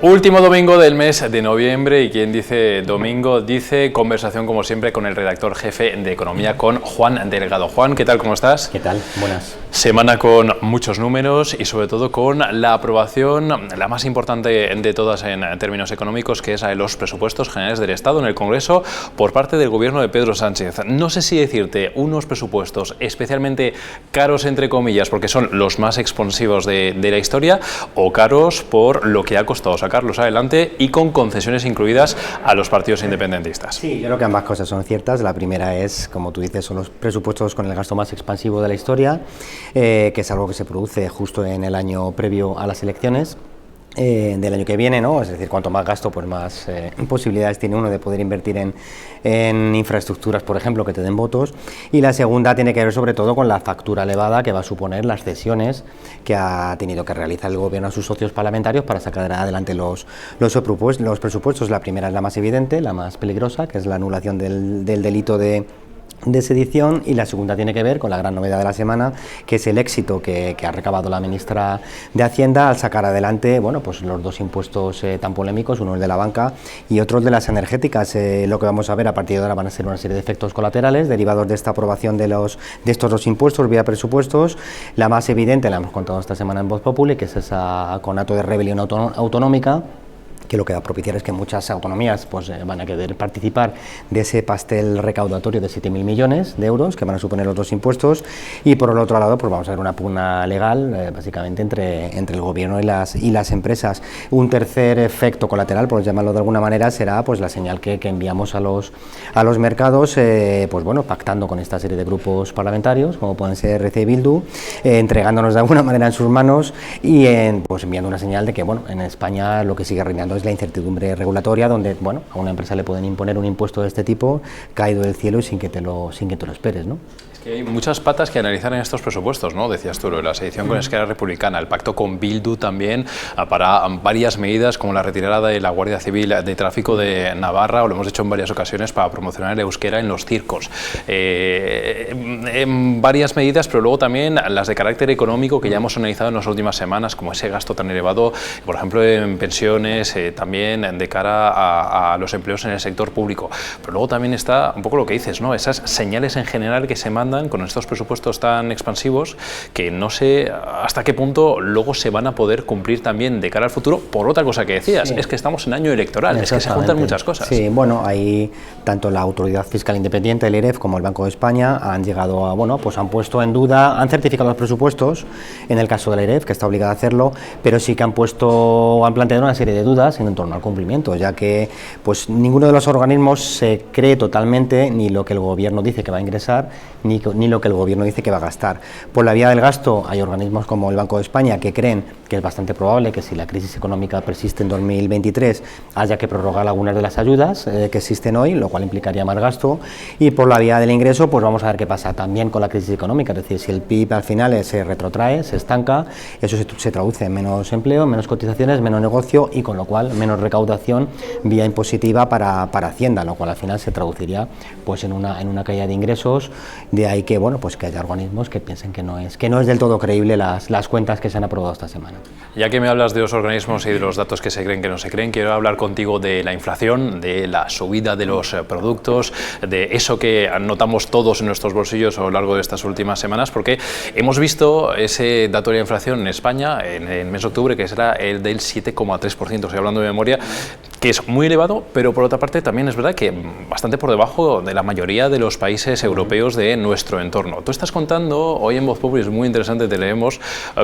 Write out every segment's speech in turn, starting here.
Último domingo del mes de noviembre y quien dice domingo dice conversación como siempre con el redactor jefe de Economía, con Juan Delgado. Juan, ¿qué tal? ¿Cómo estás? ¿Qué tal? Buenas. Semana con muchos números y sobre todo con la aprobación, la más importante de todas en términos económicos, que es la de los presupuestos generales del Estado en el Congreso por parte del gobierno de Pedro Sánchez. No sé si decirte unos presupuestos especialmente caros, entre comillas, porque son los más expansivos de la historia, o caros por lo que ha costado sacarlos adelante y con concesiones incluidas a los partidos independentistas. Sí, yo creo que ambas cosas son ciertas. La primera es, como tú dices, son los presupuestos con el gasto más expansivo de la historia, que es algo que se produce justo en el año previo a las elecciones del año que viene, ¿no? Es decir, cuanto más gasto, pues más posibilidades tiene uno de poder invertir en infraestructuras, por ejemplo, que te den votos. Y la segunda tiene que ver sobre todo con la factura elevada que va a suponer las cesiones que ha tenido que realizar el gobierno a sus socios parlamentarios para sacar adelante los presupuestos. La primera es la más evidente, la más peligrosa, que es la anulación del delito de sedición, y la segunda tiene que ver con la gran novedad de la semana, que es el éxito que ha recabado la ministra de Hacienda al sacar adelante, bueno, pues los dos impuestos tan polémicos, uno el de la banca y otro el de las energéticas. Lo que vamos a ver a partir de ahora van a ser una serie de efectos colaterales derivados de esta aprobación de estos dos impuestos vía presupuestos. La más evidente la hemos contado esta semana en Voz Populi, que es esa conato de rebelión autonómica, que lo que va a propiciar es que muchas autonomías pues, van a querer participar de ese pastel recaudatorio de 7.000 millones de euros que van a suponer los dos impuestos. Y por el otro lado pues vamos a ver una pugna legal básicamente entre el gobierno y las empresas. Un tercer efecto colateral, por llamarlo de alguna manera, será pues la señal que enviamos a los mercados, pues bueno, pactando con esta serie de grupos parlamentarios como pueden ser RC y Bildu, entregándonos de alguna manera en sus manos y pues enviando una señal de que bueno, en España lo que sigue reinando es la incertidumbre regulatoria, donde bueno, a una empresa le pueden imponer un impuesto de este tipo caído del cielo y sin que te lo esperes, ¿no? Hay muchas patas que analizar en estos presupuestos, ¿no? Decías tú, la sedición con Esquerra Republicana, el pacto con Bildu también para varias medidas como la retirada de la Guardia Civil de Tráfico de Navarra, o lo hemos hecho en varias ocasiones para promocionar el euskera en los circos. En varias medidas, pero luego también las de carácter económico que ya hemos analizado en las últimas semanas, como ese gasto tan elevado, por ejemplo, en pensiones, también de cara a los empleos en el sector público. Pero luego también está un poco lo que dices, ¿no? Esas señales en general que se mandan con estos presupuestos tan expansivos que no sé hasta qué punto luego se van a poder cumplir también de cara al futuro. Por otra cosa que decías, sí, es que estamos en año electoral, es que se juntan muchas cosas. Sí, bueno, ahí tanto la Autoridad Fiscal Independiente, el IREF, como el Banco de España han llegado a, bueno, pues han puesto en duda, han certificado los presupuestos, en el caso del IREF, que está obligado a hacerlo, pero sí que han planteado una serie de dudas en torno al cumplimiento, ya que pues ninguno de los organismos se cree totalmente ni lo que el gobierno dice que va a ingresar, ni lo que el gobierno dice que va a gastar. Por la vía del gasto hay organismos como el Banco de España que creen que es bastante probable que si la crisis económica persiste en 2023 haya que prorrogar algunas de las ayudas que existen hoy, lo cual implicaría más gasto. Y por la vía del ingreso pues vamos a ver qué pasa también con la crisis económica, es decir, si el PIB al final se retrotrae, se estanca, eso se traduce en menos empleo, menos cotizaciones, menos negocio y con lo cual menos recaudación vía impositiva para Hacienda, lo cual al final se traduciría pues en una caída de ingresos. De ahí que bueno, pues que haya organismos que piensen que no es del todo creíble las cuentas que se han aprobado esta semana. Ya que me hablas de los organismos y de los datos que se creen que no se creen, quiero hablar contigo de la inflación, de la subida de los productos, de eso que notamos todos en nuestros bolsillos a lo largo de estas últimas semanas, porque hemos visto ese dato de la inflación en España en el mes de octubre, que será el del 7,3%, estoy hablando de memoria, que es muy elevado, pero por otra parte también es verdad que bastante por debajo de la mayoría de los países europeos de nuestro entorno. Tú estás contando, hoy en Voz Populi es muy interesante, te leemos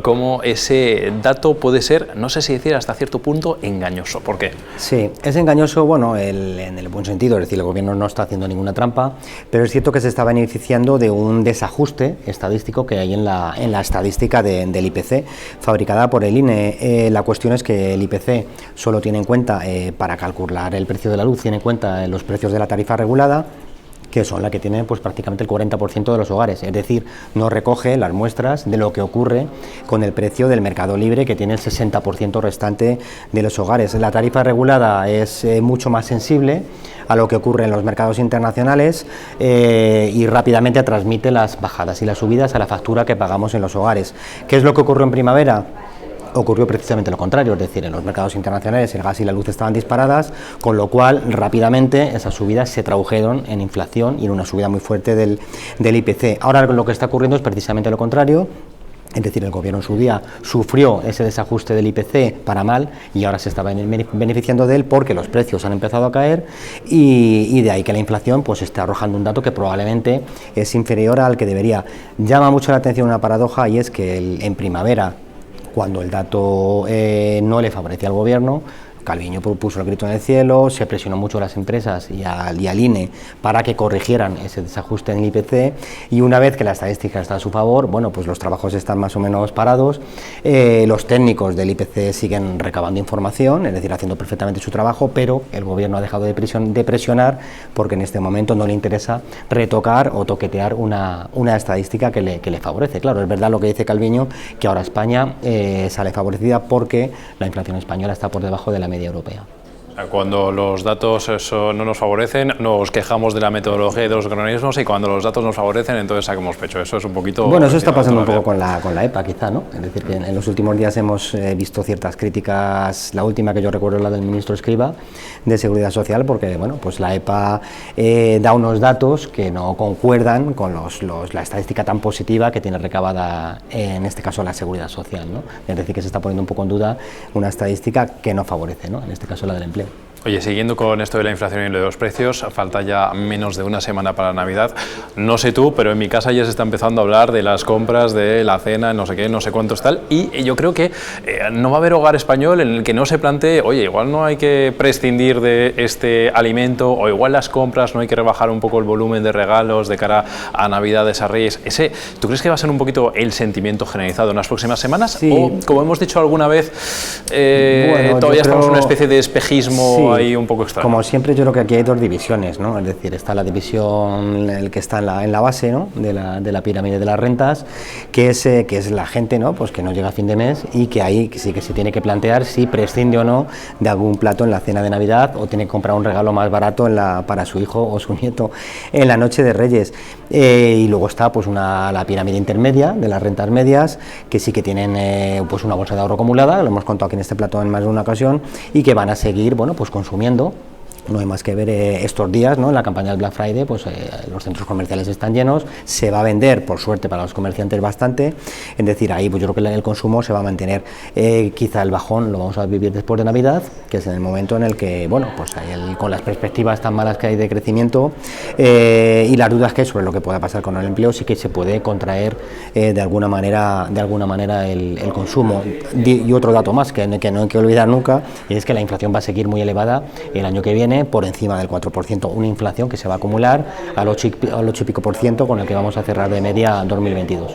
cómo ese dato puede ser, no sé si decir hasta cierto punto, engañoso. ¿Por qué? Sí, es engañoso, bueno, en el buen sentido, es decir, el gobierno no está haciendo ninguna trampa, pero es cierto que se está beneficiando de un desajuste estadístico que hay en la estadística del IPC, fabricada por el INE. La cuestión es que el IPC solo tiene en cuenta, para calcular el precio de la luz, tiene en cuenta los precios de la tarifa regulada, que son la que tiene pues prácticamente el 40% de los hogares, es decir, no recoge las muestras de lo que ocurre con el precio del mercado libre, que tiene el 60% restante de los hogares. La tarifa regulada es mucho más sensible a lo que ocurre en los mercados internacionales y rápidamente transmite las bajadas y las subidas a la factura que pagamos en los hogares. ¿Qué es lo que ocurrió en primavera? ocurrió precisamente lo contrario, es decir, en los mercados internacionales el gas y la luz estaban disparadas, con lo cual rápidamente esas subidas se tradujeron en inflación y en una subida muy fuerte del IPC. Ahora lo que está ocurriendo es precisamente lo contrario. Es decir, el gobierno en su día sufrió ese desajuste del IPC para mal y ahora se está beneficiando de él porque los precios han empezado a caer y de ahí que la inflación pues está arrojando un dato que probablemente es inferior al que debería. Llama mucho la atención una paradoja y es que en primavera, cuando el dato no le favorecía al gobierno, Calviño puso el grito en el cielo, se presionó mucho a las empresas y al INE para que corrigieran ese desajuste en el IPC y una vez que la estadística está a su favor, bueno, pues los trabajos están más o menos parados, los técnicos del IPC siguen recabando información, es decir, haciendo perfectamente su trabajo, pero el gobierno ha dejado de presionar porque en este momento no le interesa retocar o toquetear una estadística que le favorece. Claro, es verdad lo que dice Calviño, que ahora España sale favorecida porque la inflación española está por debajo de la media europea. Cuando los datos no nos favorecen, nos quejamos de la metodología y de los organismos, y cuando los datos nos favorecen, entonces saquemos pecho. Eso es un poquito... Bueno, eso está pasando un poco con la EPA, quizá, ¿no? Es decir, que en los últimos días hemos visto ciertas críticas, la última que yo recuerdo es la del ministro Escrivá, de Seguridad Social, porque, bueno, pues la EPA da unos datos que no concuerdan con la estadística tan positiva que tiene recabada, en este caso, la Seguridad Social, ¿no? Es decir, que se está poniendo un poco en duda una estadística que no favorece, ¿no? En este caso, la del empleo. Oye, siguiendo con esto de la inflación y de los precios, falta ya menos de una semana para Navidad. No sé tú, pero en mi casa ya se está empezando a hablar de las compras, de la cena, no sé qué, no sé cuántos tal, y yo creo que no va a haber hogar español en el que no se plantee, oye, igual no hay que prescindir de este alimento, o igual las compras no hay que rebajar un poco el volumen de regalos de cara a Navidades, a Reyes. ¿Tú crees que va a ser un poquito el sentimiento generalizado en las próximas semanas? Sí. O, como hemos dicho alguna vez, bueno, todavía estamos en una especie de espejismo. Sí. Ahí un poco extraño. Como siempre, yo creo que aquí hay dos divisiones, ¿no? Es decir, está la división, el que está en la base, ¿no? de la pirámide de las rentas, que es la gente, ¿no? Pues que no llega a fin de mes y que ahí sí que se tiene que plantear si prescinde o no de algún plato en la cena de Navidad o tiene que comprar un regalo más barato para su hijo o su nieto en la noche de Reyes. Y luego está pues la pirámide intermedia de las rentas medias, que sí que tienen pues una bolsa de ahorro acumulada, lo hemos contado aquí en este plato en más de una ocasión, y que van a seguir, bueno, pues consumiendo. No hay más que ver estos días, ¿no? En la campaña del Black Friday, pues los centros comerciales están llenos, se va a vender, por suerte para los comerciantes, bastante, es decir, ahí pues yo creo que el consumo se va a mantener. Quizá el bajón lo vamos a vivir después de Navidad, que es en el momento en el que, bueno, pues con las perspectivas tan malas que hay de crecimiento y las dudas que hay sobre lo que pueda pasar con el empleo, sí que se puede contraer de alguna manera el consumo. Y otro dato más que no hay que olvidar nunca, es que la inflación va a seguir muy elevada el año que viene, por encima del 4%, una inflación que se va a acumular al 8 y pico por ciento, con el que vamos a cerrar de media 2022.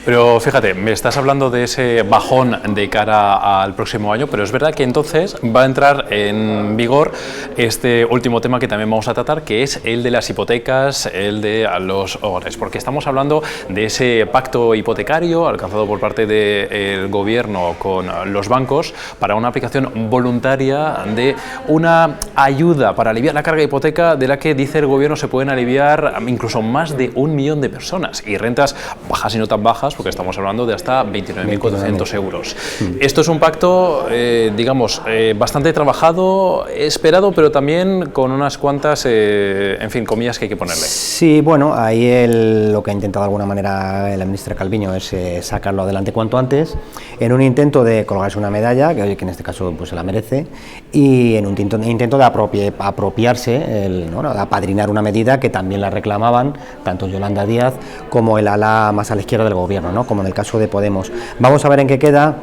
Pero fíjate, me estás hablando de ese bajón de cara al próximo año, pero es verdad que entonces va a entrar en vigor este último tema que también vamos a tratar, que es el de las hipotecas, el de los hogares, porque estamos hablando de ese pacto hipotecario alcanzado por parte del gobierno con los bancos para una aplicación voluntaria de una ayuda para aliviar la carga de hipoteca, de la que dice el gobierno se pueden aliviar incluso más de 1 millón de personas, y rentas bajas y no tan bajas, porque estamos hablando de hasta 29.400 euros. Esto es un pacto, digamos, bastante trabajado, esperado, pero también con unas cuantas, en fin, comillas que hay que ponerle. Sí, bueno, ahí lo que ha intentado de alguna manera la ministra Calviño es sacarlo adelante cuanto antes, en un intento de colgarse una medalla, que en este caso pues se la merece, y en un intento de apropiarse, ¿no? de apadrinar una medida que también la reclamaban tanto Yolanda Díaz como el ala más a la izquierda del gobierno, ¿no? Como en el caso de Podemos. Vamos a ver en qué queda.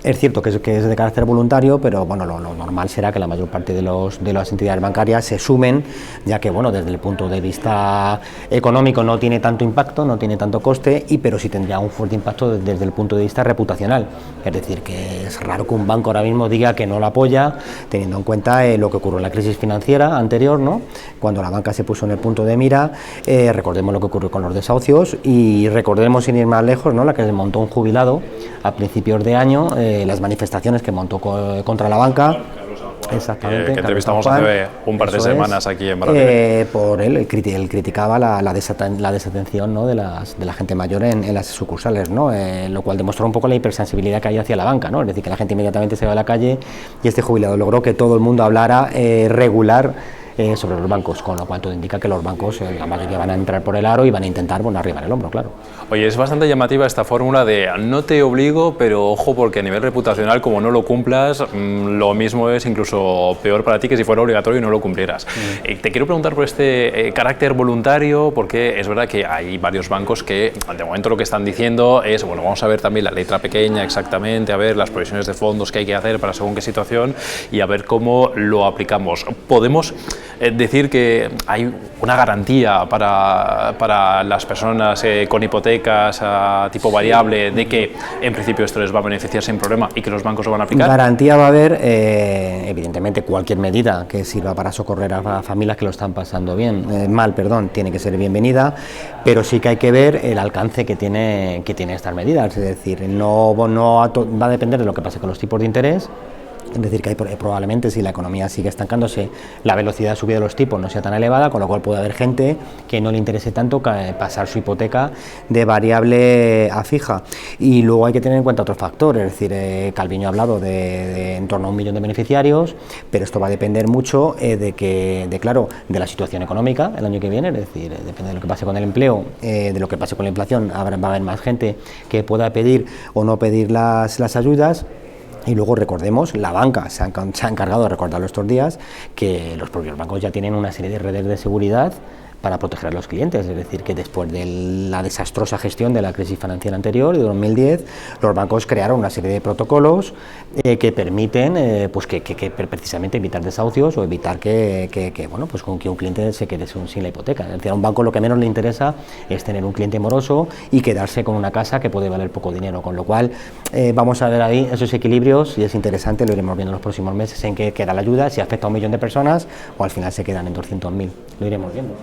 Es cierto que es de carácter voluntario, pero bueno, lo normal será que la mayor parte de las entidades bancarias se sumen, ya que bueno, desde el punto de vista económico no tiene tanto impacto, no tiene tanto coste, pero sí tendría un fuerte impacto desde el punto de vista reputacional. Es decir, que es raro que un banco ahora mismo diga que no lo apoya, teniendo en cuenta lo que ocurrió en la crisis financiera anterior, ¿no? Cuando la banca se puso en el punto de mira. Recordemos lo que ocurrió con los desahucios y recordemos, sin ir más lejos, ¿no? La que se montó un jubilado a principios de año, las manifestaciones que montó contra la banca. Exactamente. Que entrevistamos hace un par de semanas aquí en Baracaldo. Por él criticaba la desatención, ¿no?, de la gente mayor en las sucursales, ¿no? Lo cual demostró un poco la hipersensibilidad que hay hacia la banca, ¿no? Es decir, que la gente inmediatamente se va a la calle y este jubilado logró que todo el mundo hablara regular sobre los bancos, con lo cual todo indica que los bancos, la mayoría, van a entrar por el aro y van a intentar, bueno, arribar el hombro, claro. Oye, es bastante llamativa esta fórmula de no te obligo, pero ojo, porque a nivel reputacional, como no lo cumplas, lo mismo es incluso peor para ti que si fuera obligatorio y no lo cumplieras. Te quiero preguntar por este carácter voluntario, porque es verdad que hay varios bancos que de momento lo que están diciendo es, bueno, vamos a ver también la letra pequeña exactamente, a ver las provisiones de fondos que hay que hacer para según qué situación y a ver cómo lo aplicamos. Podemos decir que hay una garantía para las personas con hipotecas a tipo variable de que en principio esto les va a beneficiar sin problema y que los bancos lo van a aplicar. Garantía va a haber, evidentemente, cualquier medida que sirva para socorrer a familias que lo están pasando mal, tiene que ser bienvenida, pero sí que hay que ver el alcance que tiene estas medidas, es decir, no va a depender de lo que pase con los tipos de interés. Es decir, que hay, probablemente, si la economía sigue estancándose, la velocidad de subida de los tipos no sea tan elevada, con lo cual puede haber gente que no le interese tanto pasar su hipoteca de variable a fija. Y luego hay que tener en cuenta otros factores, es decir, Calviño ha hablado de en torno a 1 millón de beneficiarios, pero esto va a depender mucho de la situación económica el año que viene, es decir, depende de lo que pase con el empleo, de lo que pase con la inflación, va a haber más gente que pueda pedir o no pedir las ayudas. Y luego recordemos, la banca se ha encargado de recordarlo estos días, que los propios bancos ya tienen una serie de redes de seguridad para proteger a los clientes, es decir, que después de la desastrosa gestión de la crisis financiera anterior, de 2010, los bancos crearon una serie de protocolos que permiten que precisamente evitar desahucios o evitar que un cliente se quede sin la hipoteca. Es decir, a un banco lo que menos le interesa es tener un cliente moroso y quedarse con una casa que puede valer poco dinero, con lo cual vamos a ver ahí esos equilibrios y es interesante, lo iremos viendo en los próximos meses en qué queda la ayuda, si afecta a 1 millón de personas o al final se quedan en 200.000, lo iremos viendo.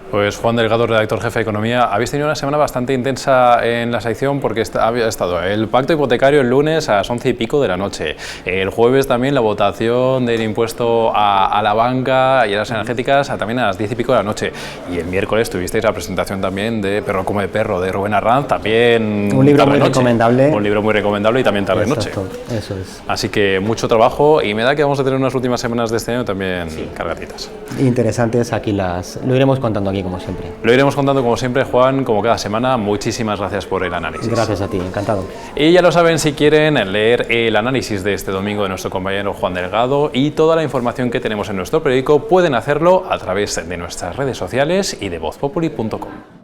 Pues Juan Delgado, redactor jefe de Economía, habéis tenido una semana bastante intensa en la sección porque había estado el pacto hipotecario el lunes a las 11 y pico de la noche, el jueves también la votación del impuesto a la banca y a las energéticas también a las 10 y pico de la noche, y el miércoles tuvisteis la presentación también de Perro come perro de Rubén Arranz, también un libro muy recomendable. Un libro muy recomendable y también tarde-noche. Eso es. Así que mucho trabajo y me da que vamos a tener unas últimas semanas de este año también cargaditas. Interesantes, aquí lo iremos contando aquí como siempre. Lo iremos contando como siempre, Juan, como cada semana. Muchísimas gracias por el análisis. Gracias a ti, encantado. Y ya lo saben, si quieren leer el análisis de este domingo de nuestro compañero Juan Delgado y toda la información que tenemos en nuestro periódico, pueden hacerlo a través de nuestras redes sociales y de vozpopuli.com.